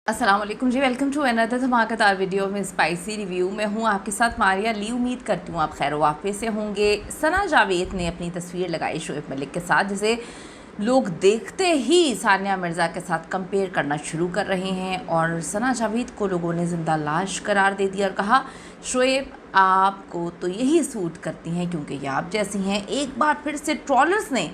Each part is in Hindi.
अस्सलाम वालेकुम जी, वेलकम टू अनदर धमाकेदार वीडियो में स्पाइसी रिव्यू। मैं हूं आपके साथ मारिया ली। उम्मीद करती हूं आप खैर वाफ़े से होंगे। सना जावेद ने अपनी तस्वीर लगाई शोएब मलिक के साथ, जिसे लोग देखते ही सानिया मिर्ज़ा के साथ कंपेयर करना शुरू कर रहे हैं और सना जावेद को लोगों ने ज़िंदा लाश करार दे दिया और कहा शोएब आपको तो यही सूट करती हैं क्योंकि ये आप जैसी हैं। एक बार फिर से ट्रॉलर्स ने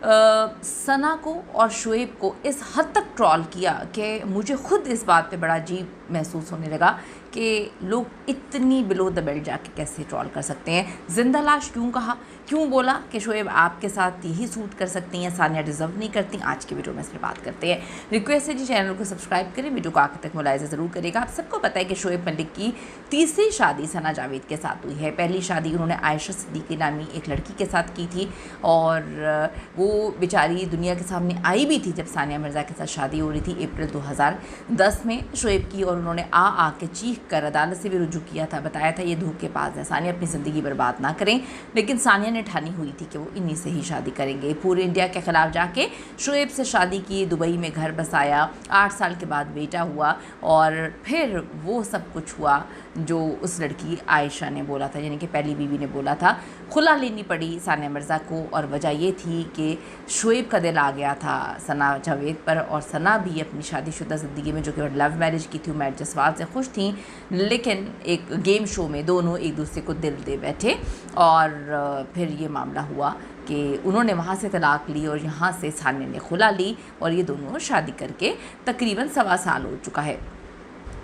सना को और शोएब को इस हद तक ट्रॉल किया कि मुझे खुद इस बात पे बड़ा अजीब महसूस होने लगा कि लोग इतनी बिलो द बेल्ट जाके कैसे ट्रॉल कर सकते हैं। जिंदा लाश क्यों कहा, क्यों बोला कि शोएब आपके साथ यही सूट कर सकती हैं, सानिया डिज़र्व नहीं करती। आज की वीडियो में इस पर बात करते हैं। रिक्वेस्ट है जी, चैनल को सब्सक्राइब करें, वीडियो को आखिर तक मुलाहिज़ा ज़रूर करेगा। आप सबको पता है कि शोएब मलिक की तीसरी शादी सना जावेद के साथ हुई है। पहली शादी उन्होंने आयशा सिद्दीकी नामी एक लड़की के साथ की थी और वो बेचारी दुनिया के सामने आई भी थी जब सानिया मिर्ज़ा के साथ शादी हो रही थी अप्रैल 2010 में शोएब की, और उन्होंने आ के चीख कर अदालत से भी रुजू किया था, बताया था ये धोखेबाज है, सानिया अपनी ज़िंदगी बर्बाद ना करें। लेकिन सानिया ने ठानी हुई थी कि वो इन्हीं से ही शादी करेंगे। पूरे इंडिया के ख़िलाफ़ जाके शोएब से शादी की, दुबई में घर बसाया, 8 साल के बाद बेटा हुआ और फिर वो सब कुछ हुआ जो उस लड़की आयशा ने बोला था, यानी कि पहली बीवी ने बोला था। खुला लेनी पड़ी सानिया मिर्ज़ा को और वजह ये थी कि शोएब का दिल आ गया था सना जावेद पर, और सना भी अपनी शादीशुदा ज़िंदगी में जो कि लव मैरिज की थी, उमैर जसवाल से खुश थी, लेकिन एक गेम शो में दोनों एक दूसरे को दिल दे बैठे और फिर ये मामला हुआ कि उन्होंने वहाँ से तलाक ली और यहाँ से सानिया ने खुला ली और ये दोनों शादी करके तकरीबन 1.25 साल हो चुका है।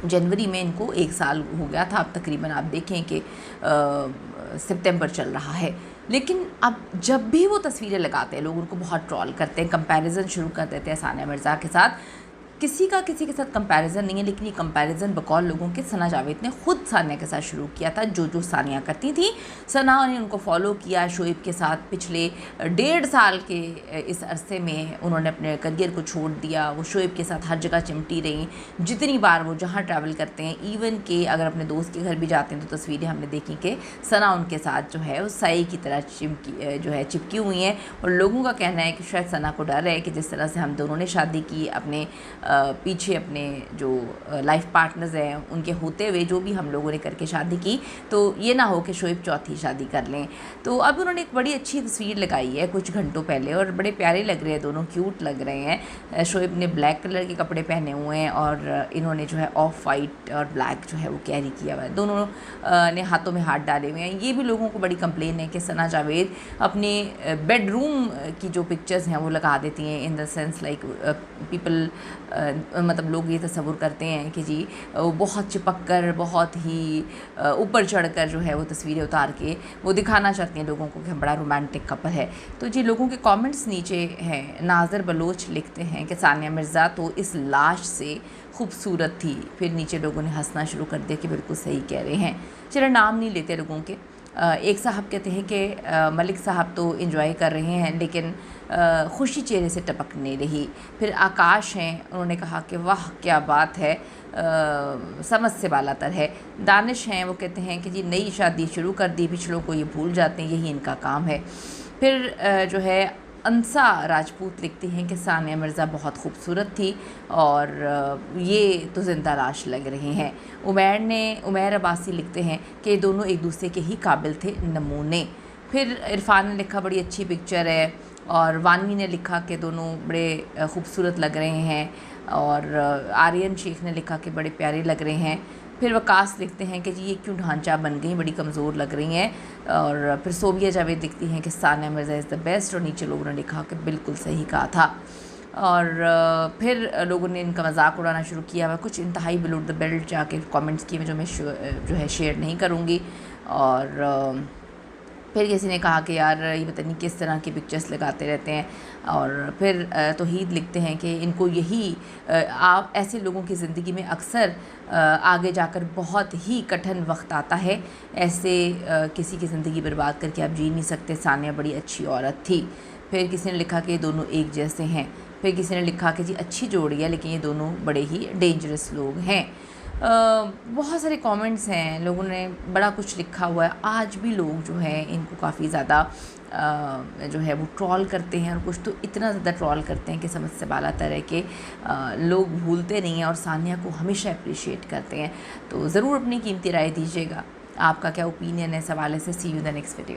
जनवरी में इनको 1 साल हो गया था। अब तकरीबन आप देखें कि सितंबर चल रहा है। लेकिन अब जब भी वो तस्वीरें लगाते हैं लोग उनको बहुत ट्रॉल करते हैं, कंपैरिजन शुरू कर देते हैं सानिया मिर्ज़ा के साथ। किसी का किसी के साथ कंपैरिजन नहीं है, लेकिन ये कंपैरिजन बकौल लोगों के सना जावेद ने खुद सानिया के साथ शुरू किया था। जो सानिया करती थी सना ने उनको फॉलो किया। शोएब के साथ पिछले 1.5 साल के इस अरसे में उन्होंने अपने करियर को छोड़ दिया। वो शोएब के साथ हर जगह चिमटी रही। जितनी बार वो जहाँ ट्रैवल करते हैं, इवन के अगर अपने दोस्त के घर भी जाते हैं तो तस्वीरें हमने देखी कि सना उनके साथ जो है उस साई की तरह चिपकी हुई हैं। और लोगों का कहना है कि शायद सना को डर है कि जिस तरह से हम दोनों ने शादी की, अपने पीछे अपने जो लाइफ पार्टनर्स हैं उनके होते हुए जो भी हम लोगों ने करके शादी की, तो ये ना हो कि शोएब चौथी शादी कर लें। तो अब उन्होंने एक बड़ी अच्छी तस्वीर लगाई है कुछ घंटों पहले और बड़े प्यारे लग रहे हैं, दोनों क्यूट लग रहे हैं। शोएब ने ब्लैक कलर के कपड़े पहने हुए हैं और इन्होंने जो है ऑफ वाइट और ब्लैक जो है वो कैरी किया हुआ है। दोनों ने हाथों में हाथ डाले हुए हैं। ये भी लोगों को बड़ी कंप्लेन है कि सना जावेद अपने बेडरूम की जो पिक्चर्स हैं वो लगा देती हैं, in the sense like people मतलब लोग ये तस्वुर करते हैं कि जी वो बहुत चिपक कर, बहुत ही ऊपर चढ़कर जो है वो तस्वीरें उतार के वो दिखाना चाहती हैं लोगों को कि हम बड़ा रोमांटिक कपल है। तो जी लोगों के कमेंट्स नीचे हैं। नाज़र बलोच लिखते हैं कि सानिया मिर्ज़ा तो इस लाश से खूबसूरत थी। फिर नीचे लोगों ने हंसना शुरू कर दिया कि बिल्कुल सही कह रहे हैं। चलो नाम नहीं लेते लोगों के। एक साहब कहते हैं कि मलिक साहब तो एंजॉय कर रहे हैं लेकिन खुशी चेहरे से टपक नहीं रही। फिर आकाश हैं, उन्होंने कहा कि वाह क्या बात है, समझ से बालातर है। दानिश हैं, वो कहते हैं कि जी नई शादी शुरू कर दी, पिछलों को ये भूल जाते हैं, यही इनका काम है। फिर जो है अंसा राजपूत लिखती हैं कि सानिया मिर्ज़ा बहुत खूबसूरत थी और ये तो ज़िंदा लाश लग रही हैं। उमैर अब्बासी लिखते हैं कि दोनों एक दूसरे के ही काबिल थे, नमूने। फिर इरफान ने लिखा बड़ी अच्छी पिक्चर है, और वानवी ने लिखा कि दोनों बड़े खूबसूरत लग रहे हैं, और आर्यन शेख ने लिखा कि बड़े प्यारे लग रहे हैं। फिर वकास लिखते हैं कि जी ये क्यों ढांचा बन गई, बड़ी कमज़ोर लग रही हैं। और फिर सोबिया जावेद लिखती हैं कि Sania Mirza is the best, और नीचे लोगों ने लिखा कि बिल्कुल सही कहा था। और फिर लोगों ने इनका मजाक उड़ाना शुरू किया। मैं कुछ इंतहाई बिलो द बेल्ट जाके कमेंट्स किए जो मैं जो है शेयर नहीं करूँगी। और फिर किसी ने कहा कि यार ये पता नहीं किस तरह की पिक्चर्स लगाते रहते हैं। और फिर तौहीद लिखते हैं कि इनको यही आप ऐसे लोगों की ज़िंदगी में अक्सर आगे जाकर बहुत ही कठिन वक्त आता है। ऐसे किसी की ज़िंदगी बर्बाद करके आप जी नहीं सकते। सानिया बड़ी अच्छी औरत थी। फिर किसी ने लिखा कि ये दोनों एक जैसे हैं। फिर किसी ने लिखा कि जी अच्छी जोड़ी है लेकिन ये दोनों बड़े ही डेंजरस लोग हैं। बहुत सारे कमेंट्स हैं, लोगों ने बड़ा कुछ लिखा हुआ है। आज भी लोग जो है इनको काफ़ी ज़्यादा जो है वो ट्रॉल करते हैं, और कुछ तो इतना ज़्यादा ट्रॉल करते हैं कि समझ से बाला तरह के लोग भूलते नहीं हैं और सानिया को हमेशा अप्रिशिएट करते हैं। तो ज़रूर अपनी कीमती राय दीजिएगा, आपका क्या ओपिनियन है इस हवाले से। सी यू द नेक्स्ट वीडियो।